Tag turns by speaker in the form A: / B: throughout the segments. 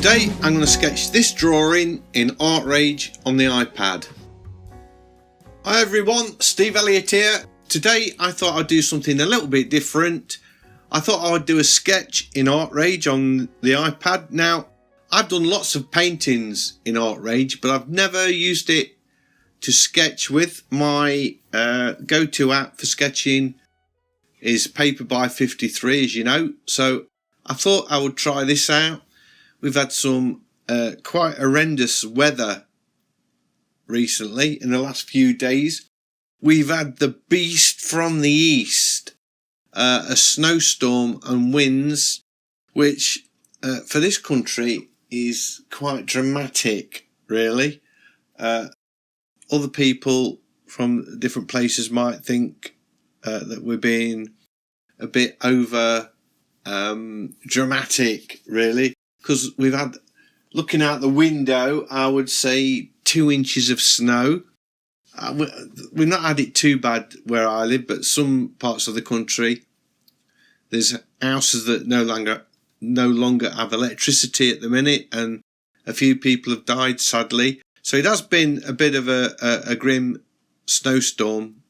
A: Today I'm going to sketch this drawing in Artrage on the iPad. Hi everyone, Steve Elliott here. Today I thought I'd do something a little bit different. I thought I'd do a sketch in Artrage on the iPad. Now, I've done lots of paintings in Artrage, but I've never used it to sketch with. My go-to app for sketching is Paper by 53, as you know. So I thought I would try this out. We've had some quite horrendous weather recently in the last few days. We've had the beast from the east, a snowstorm and winds, which for this country is quite dramatic, really. Other people from different places might think that we're being a bit over dramatic, really, because we've had, looking out the window, I would say 2 inches of snow. We've not had it too bad where I live, but some parts of the country, there's houses that no longer have electricity at the minute, and a few people have died, sadly. So it has been a bit of a grim snowstorm,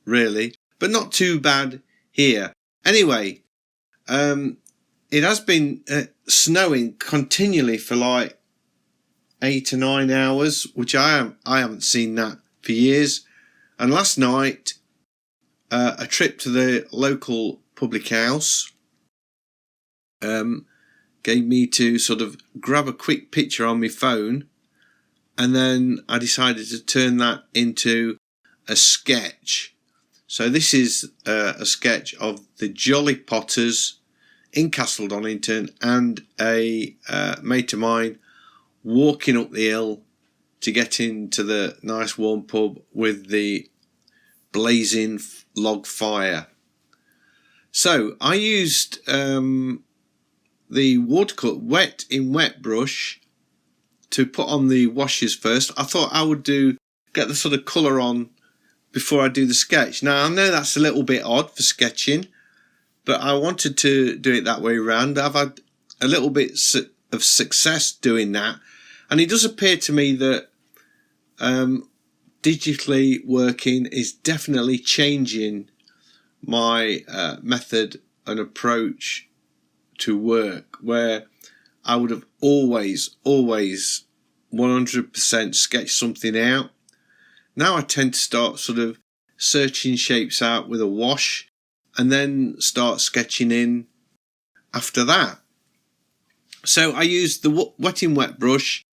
A: really, but not too bad here. Anyway, it has been snowing continually for like 8 or 9 hours, which I haven't seen that for years. And last night, a trip to the local public house gave me to sort of grab a quick picture on my phone, and then I decided to turn that into a sketch. So this is a sketch of the Jolly Potters in Castle Donington and a mate of mine walking up the hill to get into the nice warm pub with the blazing log fire. So I used the woodcut wet brush to put on the washes first. I thought I would get the sort of colour on before I do the sketch. Now I know that's a little bit odd for sketching, but I wanted to do it that way around. I've had a little bit of success doing that, and it does appear to me that digitally working is definitely changing my method and approach to work, where I would have always 100% sketched something out. Now I tend to start sort of searching shapes out with a wash and then start sketching in after that. So I used the wet brush,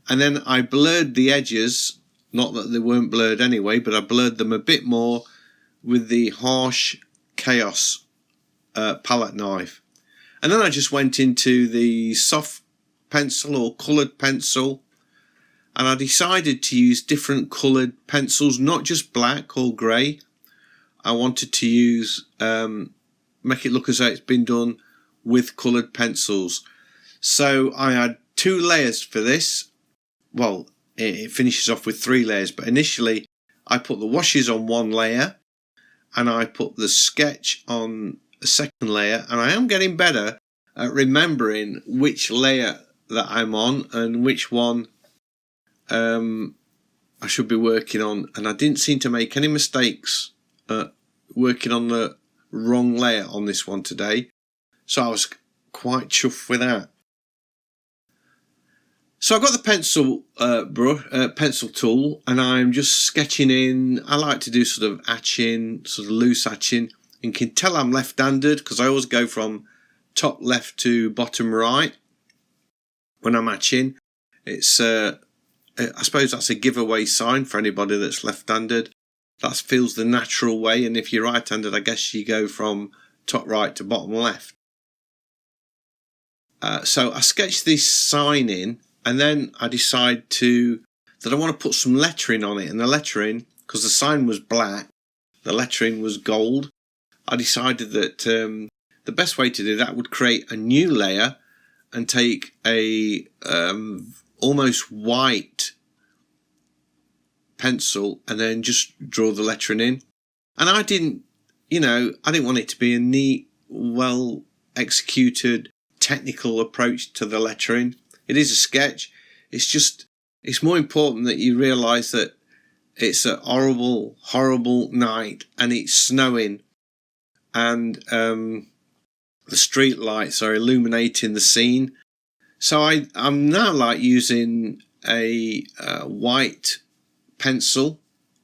A: and then I blurred the edges. Not that they weren't blurred anyway, but I blurred them a bit more with the Harsh Chaos palette knife. And then I just went into the soft pencil or coloured pencil, and I decided to use different coloured pencils, not just black or grey. I wanted to use, make it look as though it's been done with coloured pencils. So I had 2 layers for this. Well, it finishes off with 3 layers, but initially I put the washes on 1 layer and I put the sketch on a 2nd layer, and I am getting better at remembering which layer that I'm on and which one I should be working on, and I didn't seem to make any mistakes working on the wrong layer on this one today, so I was quite chuffed with that. So I've got the pencil tool, and I'm just sketching in. I like to do sort of hatching, sort of loose hatching. You can tell I'm left-handed because I always go from top left to bottom right when I'm hatching. It's I suppose that's a giveaway sign for anybody that's left-handed. That feels the natural way, and if you're right-handed, I guess you go from top right to bottom left. So I sketched this sign in, and then I decide that I want to put some lettering on it, and the lettering, because the sign was black, the lettering was gold. I decided that the best way to do that would create a new layer and take a almost white pencil and then just draw the lettering in. And I didn't want it to be a neat, well executed technical approach to the lettering. It is a sketch. It's more important that you realise that it's a horrible night and it's snowing, and the street lights are illuminating the scene. So I'm now like using a white pencil,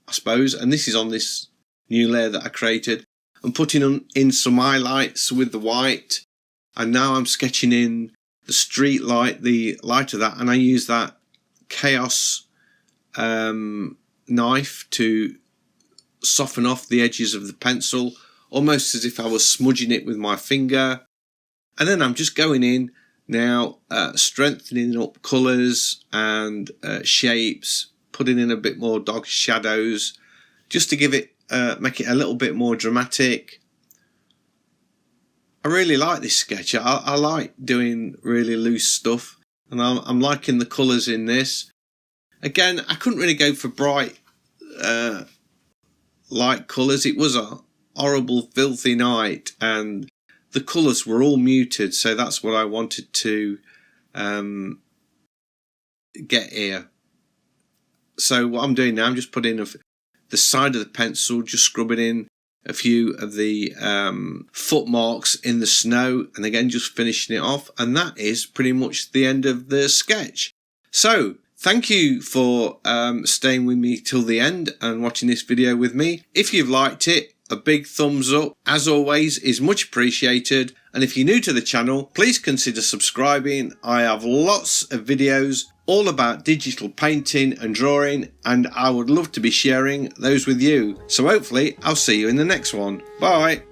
A: I suppose, and this is on this new layer that I created. I'm putting in some highlights with the white, and now I'm sketching in the street light, the light of that, and I use that chaos knife to soften off the edges of the pencil, almost as if I was smudging it with my finger. And then I'm just going in now, strengthening up colours and shapes, putting in a bit more dog shadows, just to give it, make it a little bit more dramatic. I really like this sketch. I like doing really loose stuff, and I'm liking the colours in this. Again, I couldn't really go for bright light colours. It was a horrible, filthy night, and the colours were all muted, so that's what I wanted to get here. So what I'm doing now, I'm just putting the side of the pencil, just scrubbing in a few of the footmarks in the snow, and again just finishing it off, and that is pretty much the end of the sketch. So thank you for staying with me till the end and watching this video with me. If you've liked it, a big thumbs up, as always, is much appreciated. And if you're new to the channel, please consider subscribing. I have lots of videos all about digital painting and drawing, and I would love to be sharing those with you. So hopefully I'll see you in the next one. Bye.